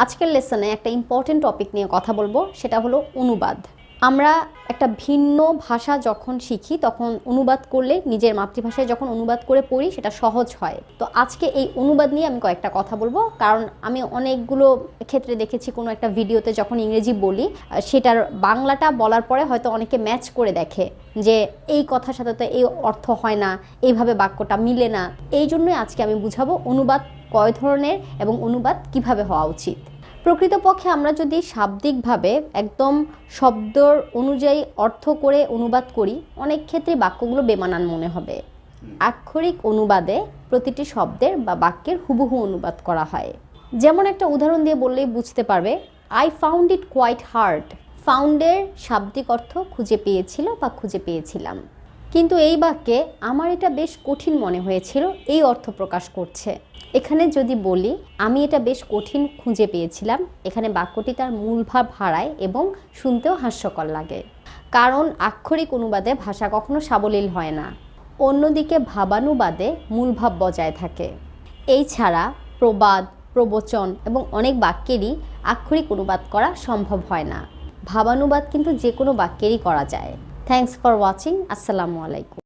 আজকের লেসনে একটা important topic নিয়ে কথা বলবো, সেটা হলো অনুবাদ। আমরা একটা ভিন্ন ভাষা যখন শিখি তখন অনুবাদ করলে, নিজের মাতৃভাষায় যখন অনুবাদ করে পড়ি সেটা সহজ হয়। তো আজকে এই অনুবাদ নিয়ে আমি কয়েকটা কথা বলবো, কারণ আমি অনেকগুলো ক্ষেত্রে দেখেছি কোনো একটা ভিডিওতে যখন ইংরেজি বলি সেটার বাংলাটা বলার পরে হয়তো অনেকে ম্যাচ করে দেখে যে এই কথার সাথে তো এই অর্থ হয় না, এইভাবে বাক্যটা মিলে না। এই জন্যই আজকে আমি বুঝাবো অনুবাদ কয় ধরনের এবং অনুবাদ কিভাবে হওয়া উচিত। প্রকৃতপক্ষে আমরা যদি শাব্দিকভাবে একদম শব্দর অনুযায়ী অর্থ করে অনুবাদ করি, অনেক ক্ষেত্রে বাক্যগুলো বেমানান মনে হবে। আক্ষরিক অনুবাদে প্রতিটি শব্দের বা বাক্যের হুবহু অনুবাদ করা হয়। যেমন একটা উদাহরণ দিয়ে বললেই বুঝতে পারবে, I found it quite hard. ফাউন্ডের শাব্দিক অর্থ খুঁজে পেয়েছিল বা খুঁজে পেয়েছিলাম, কিন্তু এই বাক্যে আমার এটা বেশ কঠিন মনে হয়েছিল, এই অর্থ প্রকাশ করছে। এখানে যদি বলি আমি এটা বেশ কঠিন খুঁজে পেয়েছিলাম, এখানে বাক্যটি তার মূল ভাব হারায় এবং শুনতেও হাস্যকর লাগে, কারণ আক্ষরিক অনুবাদে ভাষা কখনো সাবলীল হয় না। অন্যদিকে ভাবানুবাদে মূল ভাব বজায় থাকে। এই ছাড়া প্রবাদ, প্রবচন এবং অনেক বাক্যেরই আক্ষরিক অনুবাদ করা সম্ভব হয় না। ভাবানুবাদ কিন্তু যে কোনো বাক্যেরই করা যায়। Thanks for watching. আসসালামু আলাইকুম।